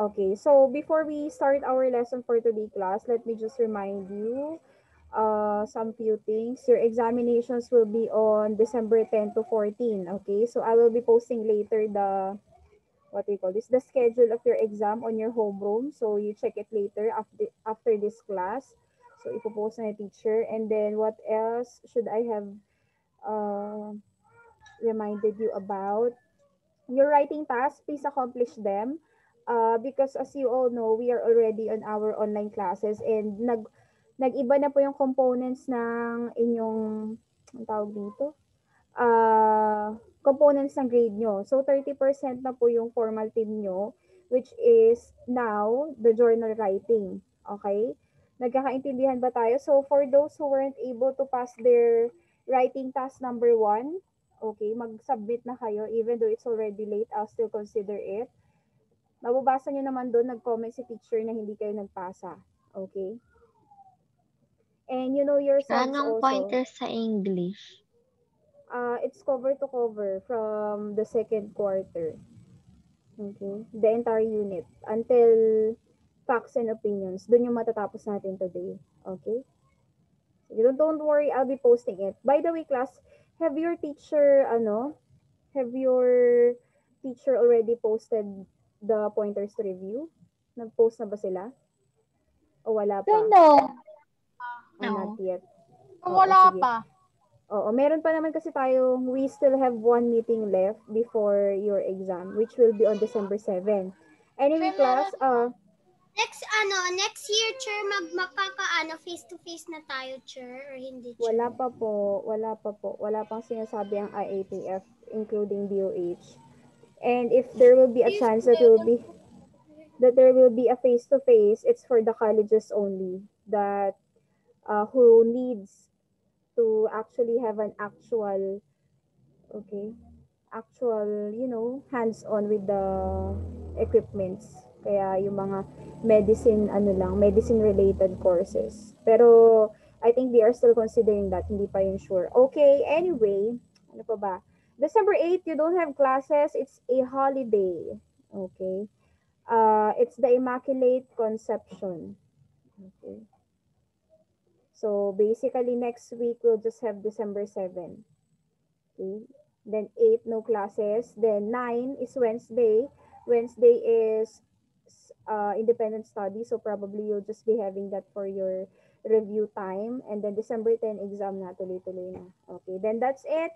Okay, so before we start our lesson for today class, let me just remind you some few things. Your examinations will be on December 10 to 14. Okay, so I will be posting later the what do you call this, the schedule of your exam on your homeroom. So you check it later after this class. So ipopost na yung teacher. And then what else should I have uh, reminded you about? Your writing tasks, please accomplish them. Because as you all know, we are already on our online classes and nag-iba na po yung components ng inyong, ang tawag dito? Components ng grade nyo. So 30% na po yung formal team nyo, which is now the journal writing. Okay? Nagkakaintindihan ba tayo? So for those who weren't able to pass their writing task number 1, okay, mag-submit na kayo. Even though it's already late, I'll still consider it. Mababasa nyo naman doon, nag-comment si teacher na hindi kayo nagpasa. Okay? And you know yourselves Anong also. pointer sa English? It's cover to cover from the second quarter. Okay? The entire unit. Until facts and opinions. Doon yung matatapos natin today. Okay? So, don't worry, I'll be posting it. By the way, class, have your teacher already posted the pointers to review? Nag-post na ba sila? O wala pa? No. Not yet. Wala sige. pa. Oo, meron pa naman kasi we still have one meeting left before your exam, which will be on December 7. Anyway, class, next year, Chair, face-to-face na tayo, Chair, or hindi, Chair? wala pa po. Wala pang sinasabi ang IATF, including DOH. And if there will be a chance that there will be a face-to-face, it's for the colleges only that who needs to actually have an actual, hands-on with the equipments. Kaya yung mga medicine-related courses. Pero I think they are still considering that. Hindi pa yun sure. Okay, anyway, ano pa ba? December 8, you don't have classes. It's a holiday. Okay. It's the Immaculate Conception. Okay. So basically next week we'll just have December 7. Okay. Then 8, no classes. Then 9 is Wednesday. Wednesday is independent study. So probably you'll just be having that for your review time. And then December 10, exam na. Tuloy-tuloy na. Okay. Then that's it.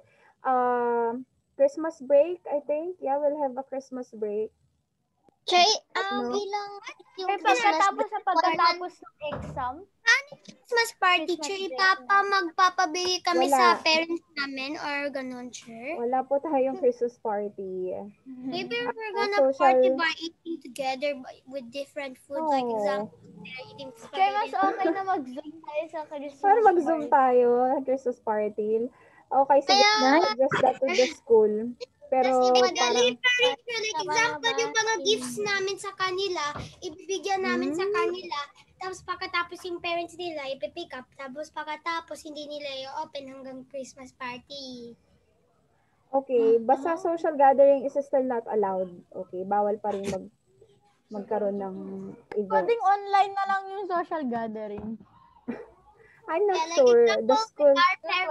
Christmas break, I think. Yeah, we'll have a Christmas break. Chay, No? ilang yung pagkatapos ng exam? Christmas party, Chay, magpapabigay kami sa parents namin or ganun, Chay? Wala po tayong Christmas party. Maybe we're gonna party by eating together with different foods, like example, eating spaghetti. Chay, mas okay na mag-zoom tayo sa Christmas Para mag-zoom tayo, Christmas party. Okay, sige, suggest that to the school. Pero parang, like example, yung mga gifts namin sa kanila, ibibigyan namin sa kanila, tapos pagkatapos yung parents nila, ipipick up, tapos pagkatapos hindi nila i-open hanggang Christmas party. Okay, basta social gathering is still not allowed. Okay, bawal pa rin magkaroon ng events. Pwedeng online na lang yung social gathering. I'm not sure. The school...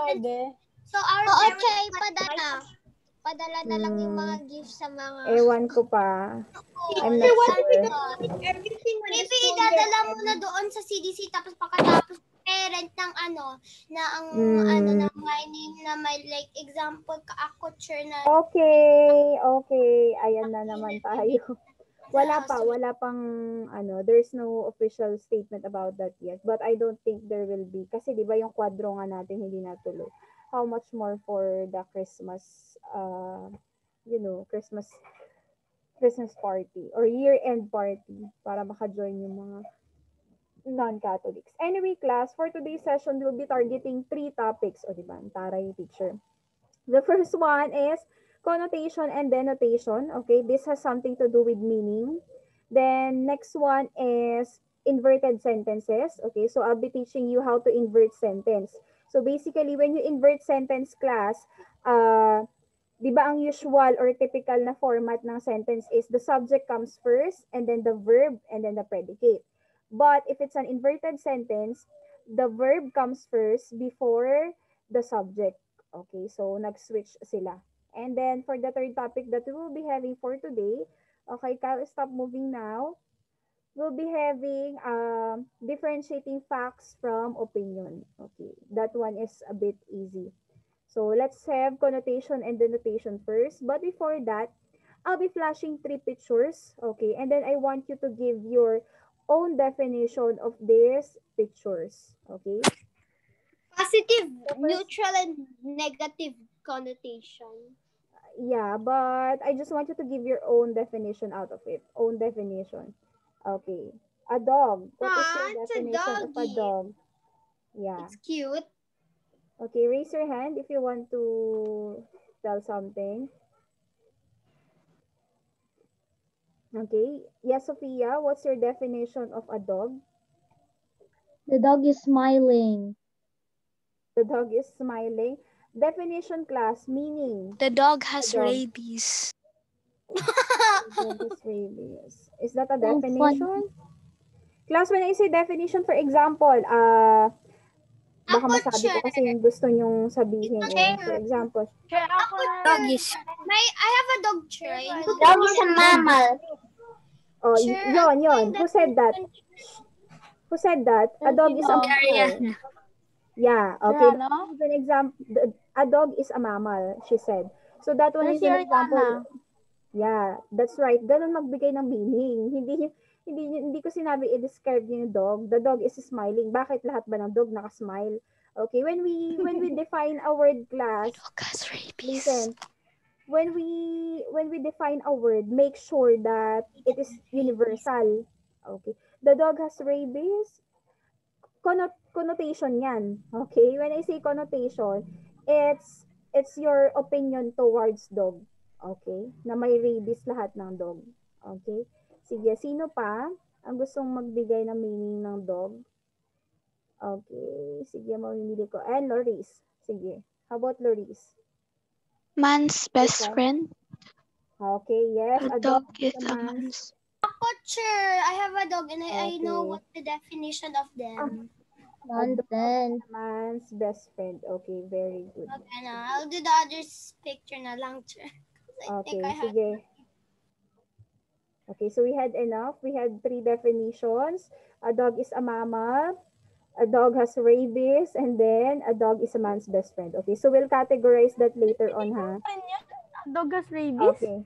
Pwede. So, our parents... Padala na lang yung mga gifts sa mga... Ewan ko pa. I'm not sure. Maybe idadala mo na doon sa CDC tapos pagkatapos parent ng my name na may like example ako chair na... Okay. Ayan na naman tayo. Wala pang there's no official statement about that yet. But I don't think there will be. Kasi di ba yung kwadro nga natin hindi natuloy. How much more for the Christmas, Christmas party or year-end party para maka-join yung mga non-Catholics. Anyway, class, for today's session, we'll be targeting 3 topics. O, diba? Taray, teacher. The first one is connotation and denotation. Okay, this has something to do with meaning. Then, next one is inverted sentences. Okay, so I'll be teaching you how to invert sentence. So basically, when you invert sentence class, Di ba ang usual or typical na format ng sentence is the subject comes first and then the verb and then the predicate. But if it's an inverted sentence, the verb comes first before the subject. Okay, so nag-switch sila. And then for the third topic that we will be having for today, okay, Kyle, stop moving now. We'll be having differentiating facts from opinion. Okay, that one is a bit easy. So let's have connotation and denotation first. But before that, I'll be flashing three pictures. Okay, and then I want you to give your own definition of these pictures. Okay. Positive, neutral, and negative connotation. Yeah, but I just want you to give your own definition out of it. Own definition. Okay. A dog. What is your It's a definition of a doggy. dog? Yeah. It's cute. Okay, raise your hand if you want to tell something. Okay. Yes, Sophia, what's your definition of a dog? The dog is smiling. The dog is smiling. Definition class, meaning. The dog has The dog. rabies. The dog has rabies. Is that a Oh, fun. definition? Class, when I say definition, for example, baka Ako, masabi ko sure. kasi yung gusto nyong sabihin. Eh. For example, Share ako na. Dog is I have a dog tray. Dog is a mammal. oh, Sure, yon. Who said that? Who said that? A dog is a mammal. Ariana. Yeah, okay. Ariana? That is an example. A dog is a mammal, she said. So that one Ano is si an Ariana? example. Yeah, that's right. Ganun magbigay ng meaning. Hindi ko sinabi i-describe yung dog. The dog is smiling. Bakit lahat ba ng dog naka-smile? Okay, when we define a word class, Dog has rabies. listen. When we define a word, make sure that it is universal. Okay. The dog has rabies. Connotation yan. Okay? When I say connotation, it's your opinion towards dog. Okay? Na may rabies lahat ng dog. Okay? Sige, sino pa ang gustong magbigay ng meaning ng dog? Okay, sige, mamimili ko. And Loris. Sige. How about Loris? Man's best Okay. friend. Okay, yes. A A dog dog is is a a man's. man's. Sure, I have a dog and I know Okay. what the definition of them. Nonsense. Man's best friend. Okay, very good. Okay, now I'll do the other picture na lang. Sure. I Okay, think I have. sige. Okay, so we had enough. We had three definitions. A dog is a mammal, a dog has rabies, and then a dog is a man's best friend. Okay, so we'll categorize that later on, ha? Dog has rabies? Okay.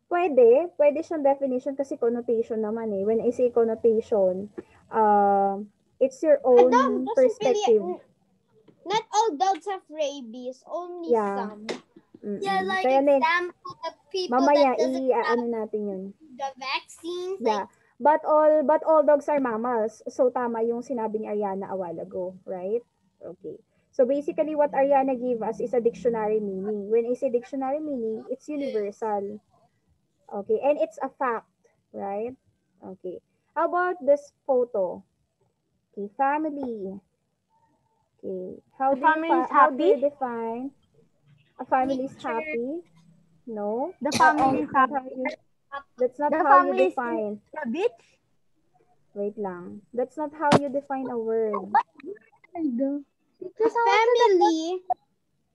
Pwede siyang definition kasi connotation naman eh. When I say connotation, it's your own doesn't perspective. Not all dogs have rabies, only Yeah. some. Mm-mm. Yeah, like Kaya example, the people mamaya that doesn't have ano natin yun. the vaccines. Yeah. But all dogs are mammals. So tama yung sinabi ni Ariana a while ago, right? Okay. So basically what Ariana gave us is a dictionary meaning. When I say dictionary meaning, it's universal. Okay, and it's a fact, right? Okay. How about this photo? Okay, family. Okay. How The family is how do you happy? define a family is happy? No. The family is That's not happy. That's not The how you family is define. The beach? Wait lang. That's not how you define a word. A family.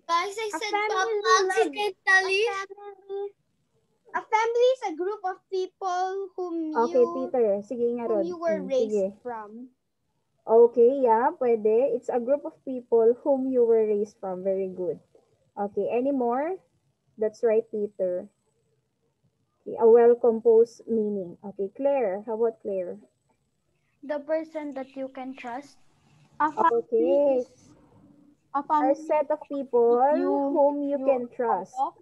Guys, I said Papa accidentally. A family is a group of people whom Okay, Peter. Sige nga, Rod. you were Sige. raised from. Okay, yeah, pwede. It's a group of people whom you were raised from. Very good. Okay, any more? That's right, Peter. Okay, a well-composed meaning. Okay, Claire. How about Claire? The person that you can trust. Okay. A A family set of people whom you you can trust. of.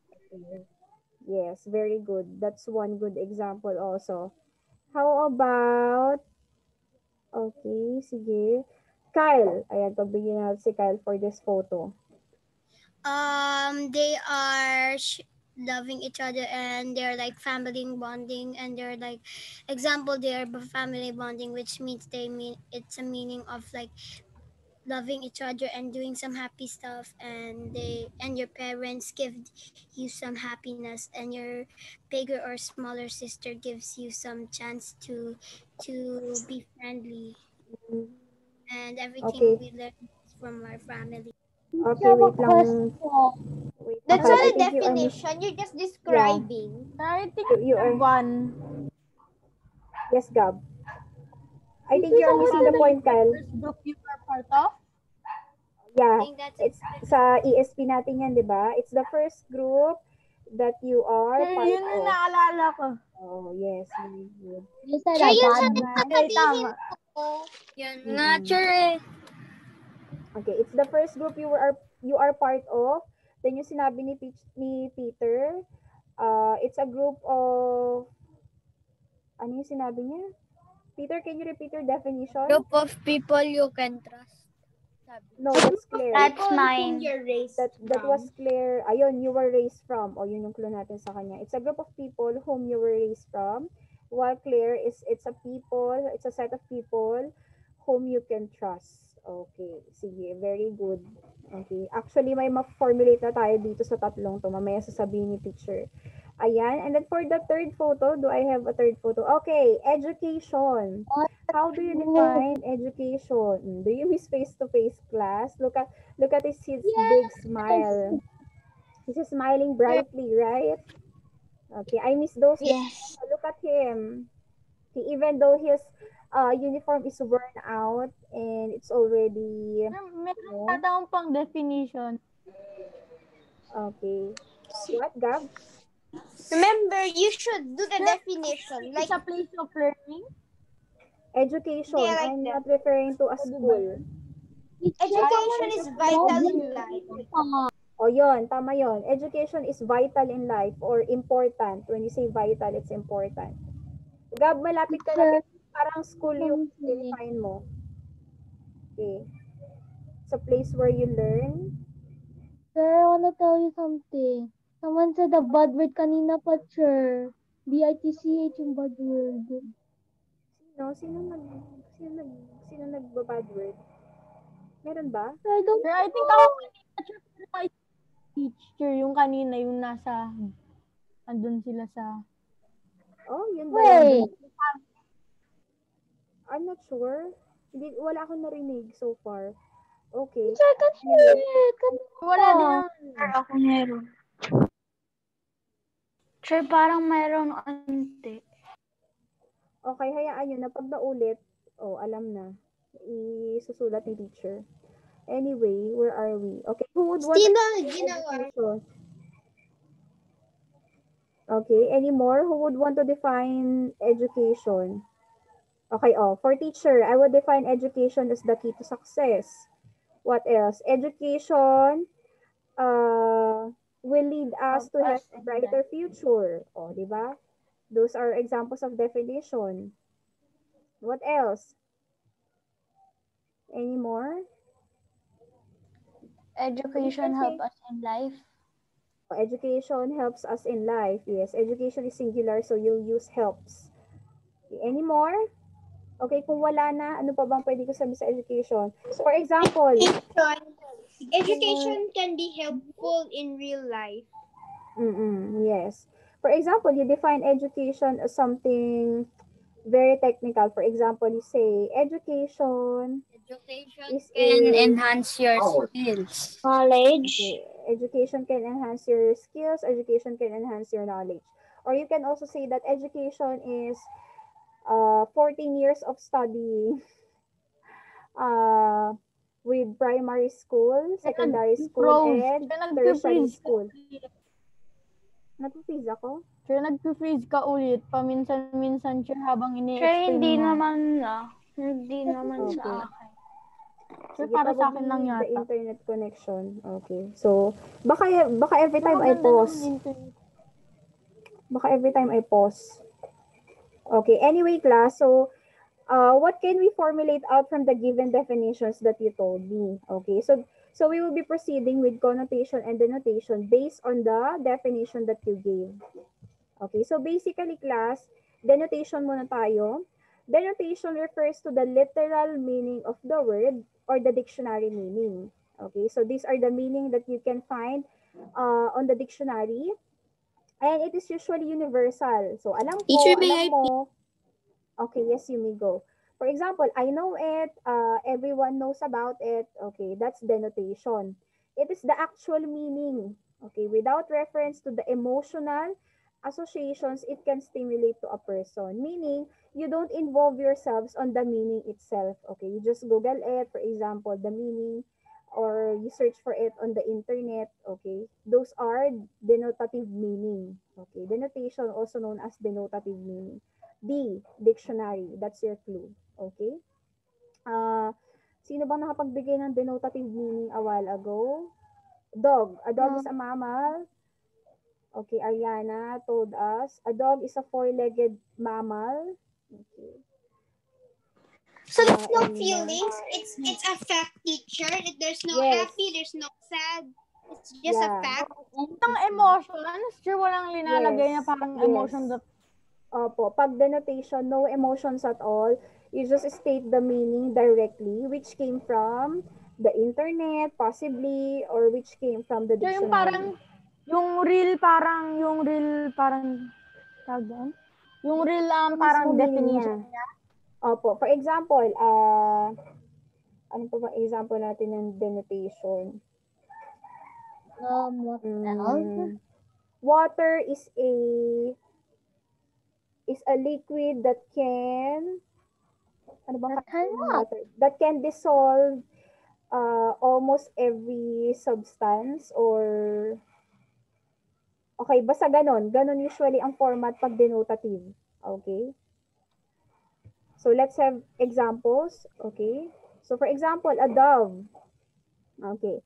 Yes, very good. That's one good example also. How about, okay, sige. Kyle. Ayan, pagbigyan natin si Kyle for this photo. They are loving each other and they're like family bonding and they're like example they're family bonding, which means it's a meaning of like loving each other and doing some happy stuff, and your parents give you some happiness, and your bigger or smaller sister gives you some chance to be friendly, and everything Okay. we learn is from our family. Okay, wait lang. Wait lang, That's Kyle. not I a think you are miss. definition. You're just Yeah. describing. I think You are. one. Yes, Gab. I think you are missing the point, Kyle. First group you are part of. I Yeah. think that's It's sa ESP natin yan, di ba? It's the first group that you are Sure, part yun yung of. naalala ko. Oh, yes. Very good. You said Siya a yun bad sa man. nagsasabihin ko. Yan nga, sure. Okay, it's the first group you are part of. Then yung sinabi ni Peter, it's a group of ano yung sinabi niya? Peter, can you repeat your definition? Group of people you can trust. No, that's Claire. That's mine. You're raised That was Claire. Ayun, you were raised from. O, yun yung clue natin sa kanya. It's a group of people whom you were raised from. While Claire it's a set of people whom you can trust. Okay, sige, very good. Okay, actually may ma-formulate na tayo dito sa tatlong to. Mamaya sasabihin ni teacher. Ayan, and then for the third photo, do I have a third photo? Okay, education. How do you define education? Do you miss face-to-face class? Look at his big smile. He's smiling brightly, right? Okay, I miss those. Yes. Look at him. Even though his uniform is worn out and it's already Meron pa daw pang definition. okay. What, Gab? Remember, you should do the definition. Like Like, a place of learning. Education. Yeah, like I'm that. not referring to a school. education is vital in life. O yun, tama yun. Education is vital in life or important. When you say vital, it's important. Gab, malapit ka na. Parang school yung define mo. Okay. It's a place where you learn. Sir, I wanna tell you something. Someone said a bad word kanina pa, sir. B-I-T-C-H yung bad word. Sino nagba-bad word? Meron ba? I don't Sir, I think ako kanina, teacher, yung kanina, yung nasa, andun sila sa, Oh, yun ba yun? Wait. I'm not sure. Wala akong narinig so far. Okay. Sir, I can't hear it. wala din ang, Sir, ako meron. sir, parang mayroon unti. Okay, hayaan nyo na pag naulit, alam na. Isusulat ni teacher. Anyway, where are we? Okay, who would want Sino to ginawa? education? Okay, any more? Who would want to define education? Okay, for teacher, I would define education as the key to success. What else? Education will lead us to have a brighter future. O, di ba? Those are examples of definition. What else? Any more? Education help us in life. Education helps us in life. Yes, education is singular, so you'll use helps. Okay, any more? Okay, kung wala na, ano pa bang pwede ko sabihin sa education? For example, Education can be helpful in real life. yes. For example, you define education as something very technical. For example, you say education Can enhance your skills. Knowledge. Okay. Education can enhance your skills. Education can enhance your knowledge. Or you can also say that education is 14 years of study with primary school, secondary school, and tertiary school. Nag-freeze ako? Sir, nag-freeze ka ulit, paminsan-minsan, sir, habang ini-explain Sir, hindi mo. naman Hindi naman Okay. sa akin. Sir, Sige, para sa akin probably lang the yata. internet connection. Okay. So, baka every time I pause. Baka every time I pause. Okay. Anyway, class. So, what can we formulate out from the given definitions that you told me? Okay. So we will be proceeding with connotation and denotation based on the definition that you gave. Okay. So, basically, class, denotation muna tayo. Denotation refers to the literal meaning of the word or the dictionary meaning. Okay, so these are the meaning that you can find on the dictionary, and it is usually universal. So alam Teacher, ko, may alam I mo. Okay, yes, you may go. For example, I know it, everyone knows about it. Okay, that's denotation. It is the actual meaning. Okay, without reference to the emotional associations it can stimulate to a person. Meaning, you don't involve yourselves on the meaning itself. Okay, you just Google it, for example, the meaning, or you search for it on the internet. Okay, those are denotative meaning. Okay, denotation also known as denotative meaning. D, dictionary. That's your clue. Okay? Sino bang nakapagbigay ng denotative meaning a while ago? Dog. A dog is a mammal. Okay, Ariana told us. A dog is a four-legged mammal. Okay. So there's no And, feelings. It's a fact, teacher. There's no Yes. happy. There's no sad. It's just a Yeah. fact. Walang emotions, sure, walang linalagay na parang emotion that Opo. Pag denotation, no emotions at all. You just state the meaning directly, which came from the internet, possibly, or which came from the sure, dictionary. yung real parang tawag doon? Yung real Yung parang mismo meaning definition niya. niya. Opo. For example, ano pa ba example natin ng denotation? What else? Water is a liquid that can ano bang That can ng water? That can dissolve almost every substance, or okay, basta ganon usually ang format pag denotative. Okay? So let's have examples. Okay? So for example, a dove. Okay.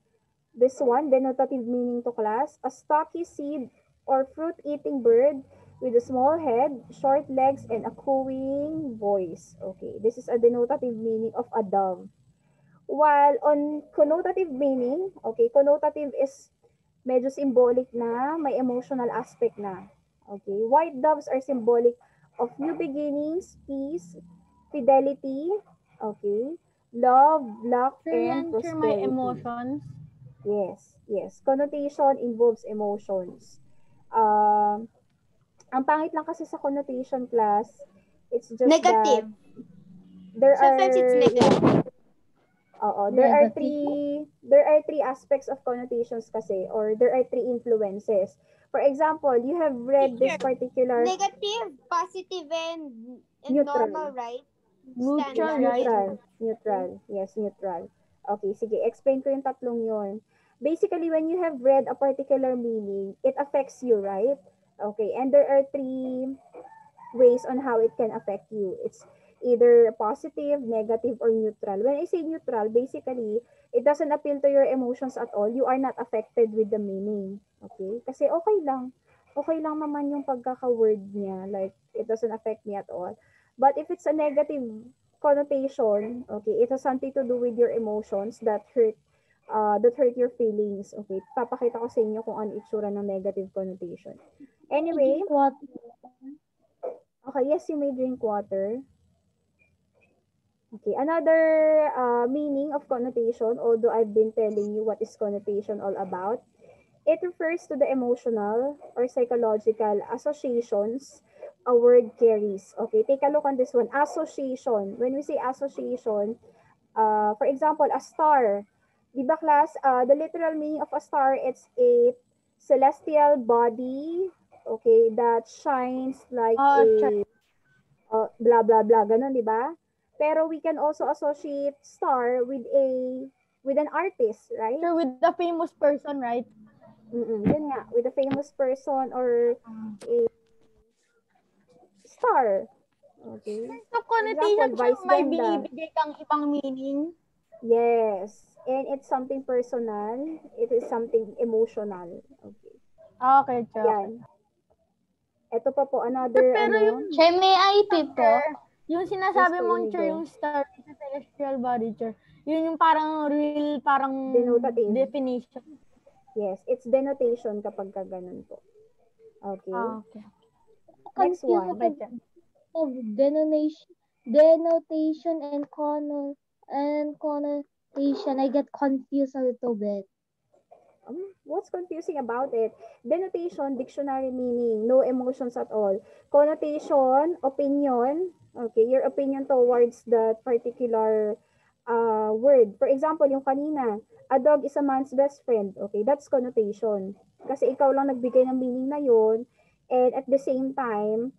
This one, denotative meaning to class, a stocky seed or fruit-eating bird with a small head, short legs, and a cooing voice. Okay, this is a denotative meaning of a dove. While on connotative meaning, okay, connotative is medyo symbolic na, may emotional aspect na. Okay, white doves are symbolic of new beginnings, peace, fidelity, okay, love, luck, and Sure, may prosperity. emotions. Yes. Connotation involves emotions. Ang pangit lang kasi sa connotation class, it's just Negative. that there Sometimes it's negative. there are three aspects of connotations kasi, or there are three influences. For example, you have read this particular Negative, positive, and Neutral. normal, right? Neutral, Standard. right? Neutral. Yes, neutral. Okay, sige. Explain ko yung tatlong yon. Basically, when you have read a particular meaning, it affects you, right? Okay, and there are three ways on how it can affect you. It's either positive, negative, or neutral. When I say neutral, basically, it doesn't appeal to your emotions at all. You are not affected with the meaning. Okay? Kasi okay lang. Okay lang naman yung pagkaka-word niya. Like, it doesn't affect me at all. But if it's a negative connotation, okay, it has something to do with your emotions that hurt your feelings. Okay, papakita ko sa inyo kung ano itsura ng negative connotation. Anyway, okay, yes, you may drink water. Okay, another meaning of connotation, although I've been telling you what is connotation all about, it refers to the emotional or psychological associations a word carries. Okay, take a look on this one. Association. When we say association, for example, a star. Di ba class, the literal meaning of a star, it's a celestial body, okay, that shines like blah, blah, blah, ganun, di ba? Pero we can also associate star with an artist, right? Sure, with the famous person, right? Yun nga, with a famous person or a star. Okay. So, connotation Example, siya, vice may ganda. binibigay kang ibang meaning. Yes. And it's something personal. It is something emotional. Okay. Okay, sure. Yan. Ito pa po, another, Pero yung, Sir, may IP po. yung sinasabi Yes, mong, Inigo. sure, yung star sa celestial body, sure, yun yung parang real, parang Denotative. definition. Yes, it's denotation kapag ka ganun po. Okay. Okay. Next one. Okay, sure. Of denotation and Denotation. I get confused a little bit. What's confusing about it? Denotation, dictionary meaning, no emotions at all. Connotation, opinion, okay, your opinion towards that particular word. For example, yung kanina, a dog is a man's best friend. Okay, that's connotation. Kasi ikaw lang nagbigay ng meaning na yun. And at the same time,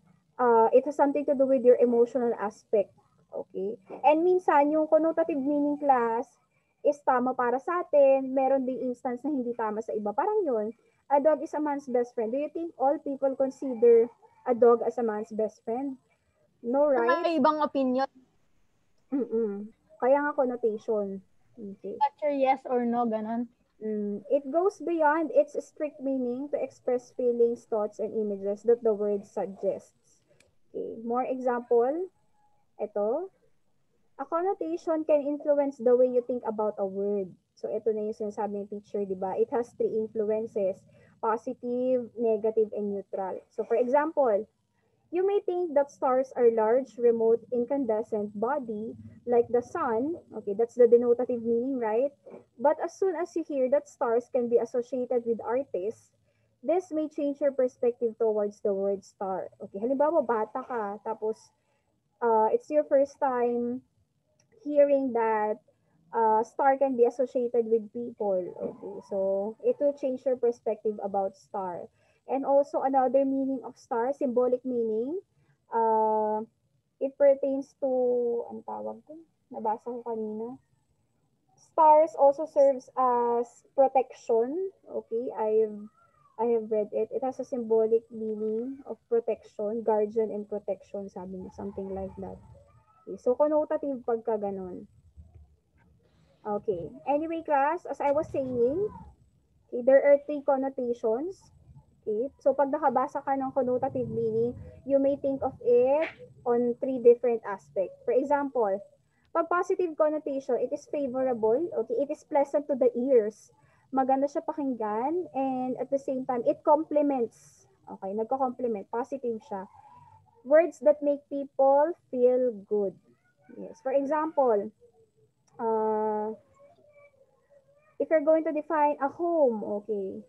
it has something to do with your emotional aspect. Okay? And minsan, yung connotative meaning class, is tama para sa atin, meron ding instance na hindi tama sa iba. Parang yun, a dog is a man's best friend. Do you think all people consider a dog as a man's best friend? No, right? May ibang opinion. Kaya nga connotation. Okay. Teacher, yes or no, ganon. It goes beyond its strict meaning to express feelings, thoughts, and images that the word suggests. Okay. More example, ito. A connotation can influence the way you think about a word. So, ito na yung sinasabi ng teacher, di ba? It has 3 influences, positive, negative, and neutral. So, for example, you may think that stars are large, remote, incandescent body, like the sun. Okay, that's the denotative meaning, right? But as soon as you hear that stars can be associated with artists, this may change your perspective towards the word star. Okay, halimbawa, bata ka, tapos it's your first time hearing that star can be associated with people. Okay, so it will change your perspective about star. And also another meaning of star, symbolic meaning, it pertains to, ang tawag ko? Nabasa ko kanina. Stars also serves as protection. Okay, I have read it. It has a symbolic meaning of protection, guardian and protection, sabi niya, something like that. Okay, so connotative pagka ganon. Okay. Anyway, class, as I was saying, okay, there are 3 connotations. Okay. So, pag nakabasa ka ng connotative meaning, you may think of it on 3 different aspects. For example, pag positive connotation, it is favorable. Okay. It is pleasant to the ears. Maganda siya pakinggan. And at the same time, it complements. Okay. Nagko-complement. Positive siya. Words that make people feel good. Yes. For example, if you're going to define a home, okay,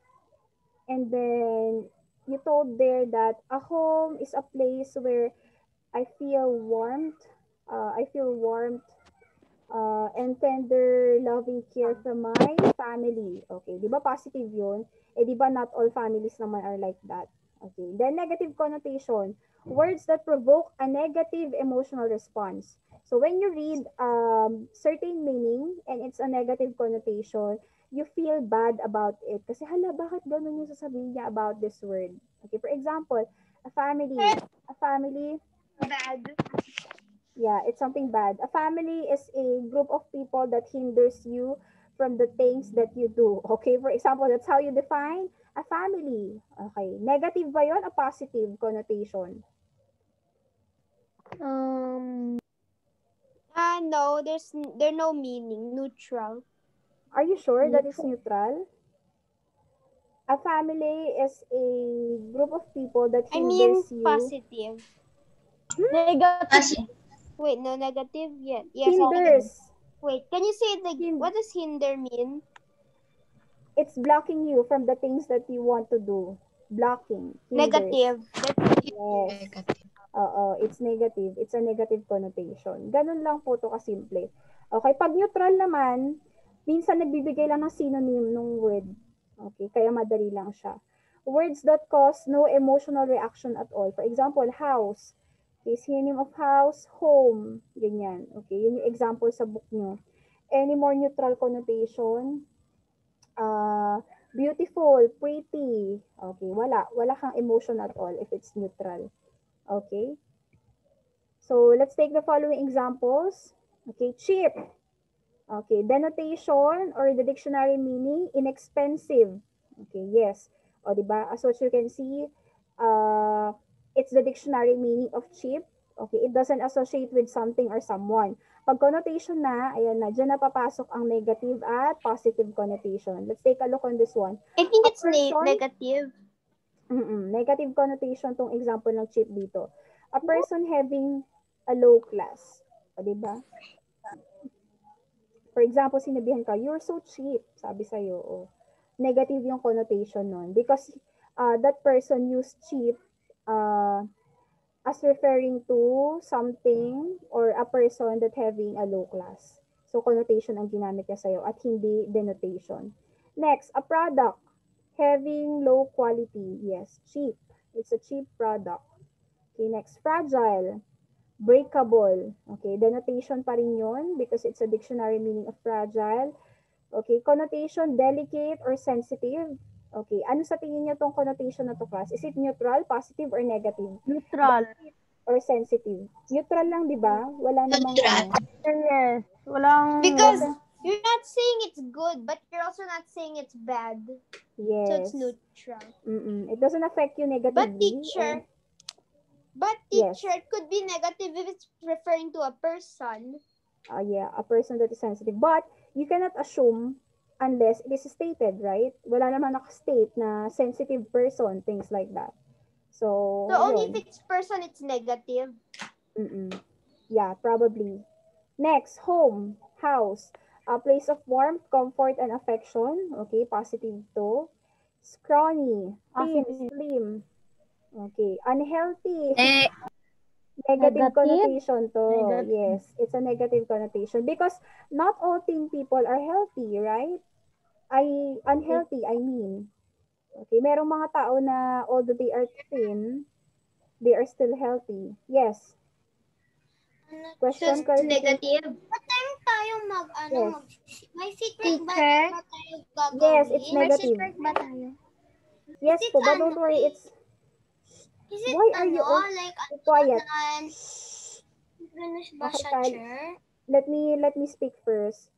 and then you told there that a home is a place where I feel warmth, and tender, loving care from my family. Okay, di ba positive yun? Eh, di ba not all families naman are like that? Okay, then negative connotation, words that provoke a negative emotional response. So when you read certain meaning and it's a negative connotation, you feel bad about it. Kasi hala, bakit ganun yung sasabihin niya about this word? Okay, for example, a family, Bad. yeah, it's something bad. A family is a group of people that hinders you from the things that you do. Okay, for example, that's how you define a family. Okay, negative ba yun o positive connotation? No, there's no meaning. Neutral. Are you sure that it's neutral? A family is a group of people that I mean hinders you. positive. Negative. Wait, no negative yet. Yes. Hinders. Wait, can you say it again? What does hinder mean? It's blocking you from the things that you want to do. Blocking. Hinders. Negative. Yes. It's negative. It's a negative connotation. Ganun lang po to kasimple. Okay, pag neutral naman, minsan nagbibigay lang ng synonym ng word. Okay, kaya madali lang siya. Words that cause no emotional reaction at all. For example, house. Okay, synonym of house, home. Ganyan. Okay, yun yung example sa book nyo. Any more neutral connotation? Beautiful, pretty. Okay, wala. Wala kang emotion at all if it's neutral. Okay. So, let's take the following examples. Okay, cheap. Okay, denotation or the dictionary meaning, inexpensive. Okay, yes. O, diba? As what you can see, it's the dictionary meaning of cheap. Okay, it doesn't associate with something or someone. Pag connotation na, ayan na, dyan na papasok ang negative at positive connotation. Let's take a look on this one. I think it's negative. Negative connotation tong example ng cheap dito. A person having a low class. O, diba? For example, sinabihan ka, you're so cheap, sabi sa'yo. Oh. Negative yung connotation nun. Because that person used cheap as referring to something or a person that having a low class. So, connotation ang ginamit niya sa'yo at hindi denotation. Next, a product having low quality. Yes, cheap. It's a cheap product. Okay, next, fragile. Breakable. Okay, denotation pa rin yun because it's a dictionary meaning of fragile. Okay, connotation, delicate or sensitive. Okay, ano sa tingin niyo tong connotation na to, class? Is it neutral, positive, or negative? Neutral. Or sensitive? Neutral lang, di ba? Wala namang Neutral. Yes. Walang... Because you're not saying it's good, but you're also not saying it's bad. Yes. So it's neutral. It doesn't affect you negatively. But Yes. teacher, it could be negative if it's referring to a person. Yeah, a person that is sensitive. But you cannot assume unless it is stated, right? Wala naman nakastate na sensitive person, things like that. So only yun. if it's person, it's negative. Yeah, probably. Next, home, house. A place of warmth, comfort, and affection. Okay, positive to. Scrawny, thin, slim. Okay, unhealthy. Negative connotation to. Negative. Yes, it's a negative connotation because not all thin people are healthy, right? Unhealthy, I mean. Okay, merong mga tao na although they are thin, they are still healthy. Yes. Question, Negative. What time tayo Yes. may secret ba Teacher? tayo gagawin? Yes, it's negative. ba tayo? Yes po, but don't worry, it's... Is it Why are you like quiet? Finish ba Okay, siya, Kyle. Chair? Let me speak first.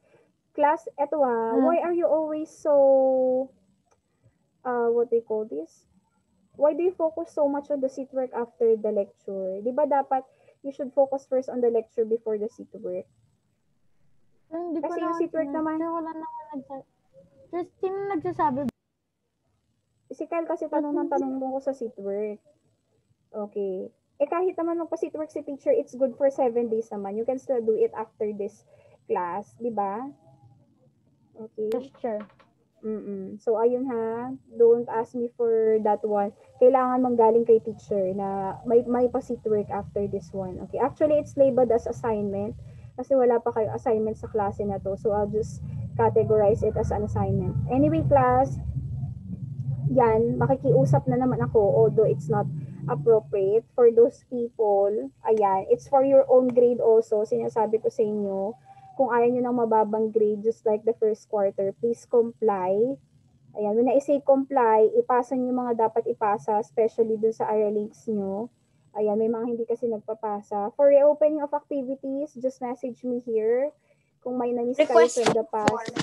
Class, eto why are you always so, what do you call this? Why do you focus so much on the seat work after the lecture? Di ba dapat you should focus first on the lecture before the seat work? Hindi ko Kasi yung seat work naman, wala naman nagsasabi. Just sino nagsasabi? si Kyle kasi tanong mo ko sa seat work. Okay. Kahit naman magpa-seat work si teacher, it's good for 7 days naman. You can still do it after this class, di ba? Okay. Sure. So, ayun ha. Don't ask me for that one. Kailangan manggaling kay teacher na may pa-seat work after this one. Okay. Actually, it's labeled as assignment kasi wala pa kayo assignment sa klase na to. So, I'll just categorize it as an assignment. Anyway, class, yan, makikiusap na naman ako although it's not appropriate for those people. Ayan, it's for your own grade also. Sinasabi ko sa inyo, kung ayaw nyo ng mababang grade just like the first quarter, please comply. Ayan, when I say comply, ipasa nyo yung mga dapat ipasa, especially dun sa links nyo. Ayan, may mga hindi kasi nagpapasa. For reopening of activities, just message me here kung may na-miss kayo from the past.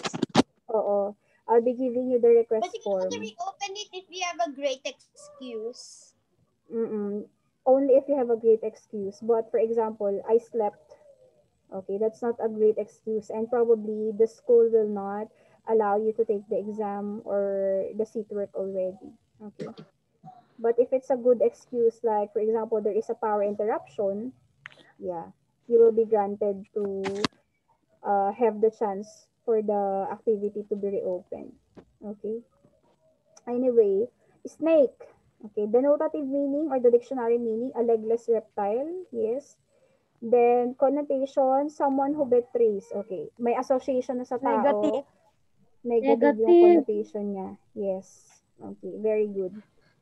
Oo. I'll be giving you the request But you form. can only reopen it if you have a great excuse. Only if you have a great excuse. But for example, I slept. Okay, that's not a great excuse. And probably the school will not allow you to take the exam or the seat work already. Okay. But if it's a good excuse, like for example, there is a power interruption, yeah, you will be granted to have the chance for the activity to be reopened. Okay. Anyway, snake. Okay, denotative meaning or the dictionary meaning, a legless reptile. Yes. Then, connotation, someone who betrays. Okay, may association na sa tao. Negative. Negative yung connotation niya. Yes. Okay, very good.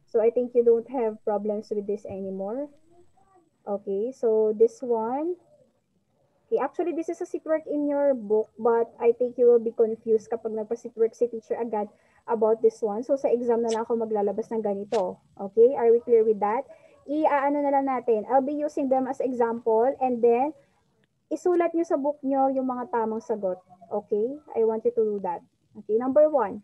So, I think you don't have problems with this anymore. Okay, so this one. Okay, actually, this is a seat work in your book, but I think you will be confused kapag nagpa-seat work si teacher agad about this one. So, sa exam na lang ako maglalabas ng ganito. Okay, are we clear with that? I-ano na lang natin. I'll be using them as example and then isulat nyo sa book nyo yung mga tamang sagot. Okay? I want you to do that. Okay, number 1.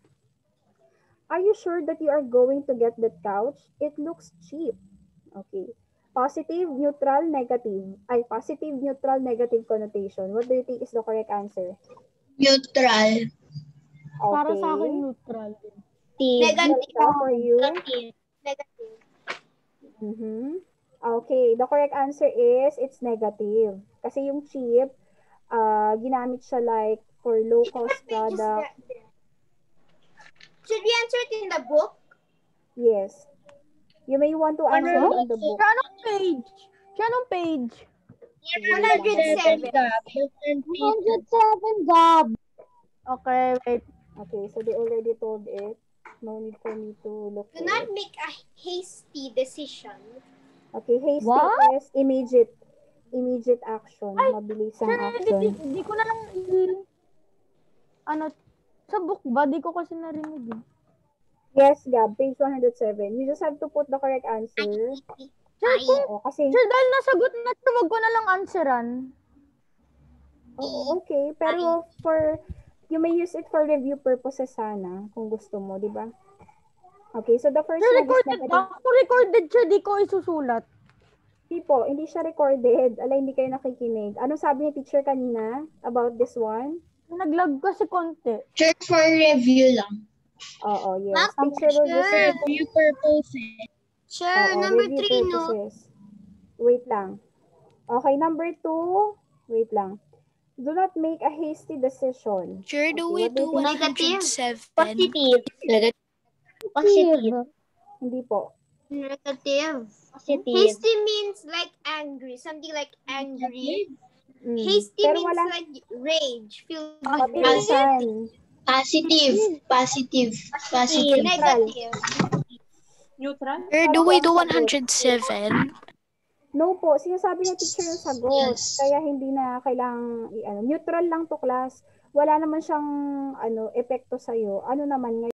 Are you sure that you are going to get that couch? It looks cheap. Okay. Positive, neutral, negative. Positive, neutral, negative connotation. What do you think is the correct answer? Neutral. Okay. Para sa akin, neutral. Negative. For you? Negative. Okay, the correct answer is it's negative. Kasi yung cheap, ginamit siya like for low-cost What page is product. that? Should we answer it in the book? Yes. You may want to answer it in the book. Siya anong page? Siya anong page? 107. 107 Gab. Okay, wait. Okay, so they already told it. No need for me to look Do for not it. make a hasty decision. Okay, hasty What? is immediate. Immediate action. Mabilis ang Siya, action. di ko na lang ano, sa book ba? Di ko kasi narinig eh. Yes, Gab, page 107. You just have to put the correct answer. Oo, kasi, Sir, dahil nasagot na siya, wag ko na lang answeran. oo, okay. Pero you may use it for review purposes sana, kung gusto mo, di ba? Okay, so the first Sir, one is recorded negative. ba? Kung recorded siya, di ko isusulat. Hindi siya recorded. Hindi kayo nakikinig. Anong sabi ni teacher kanina about this one? Naglag kasi konti. Sure, for review lang. Oo, yes. Ma'am, Teacher will just sure. Review purposes. Sure, Oo, number review 3, no? purposes. Wait lang. Okay, number 2. Wait lang. Do not make a hasty decision. Sure, do Okay, we what do you do think? 107? Positive. Positive. Hindi po. Negative. Positive. Hasty means like angry. Something like angry. Mm. Hasty Pero means wala like rage. Feel mabilisan. Positive. Positive. Positive. negative. Sure, do we do 107? No po, sinasabi ng teacher yung sagot. Yes. Kaya hindi na kailangang neutral lang to class. Wala naman siyang epekto sa Ano naman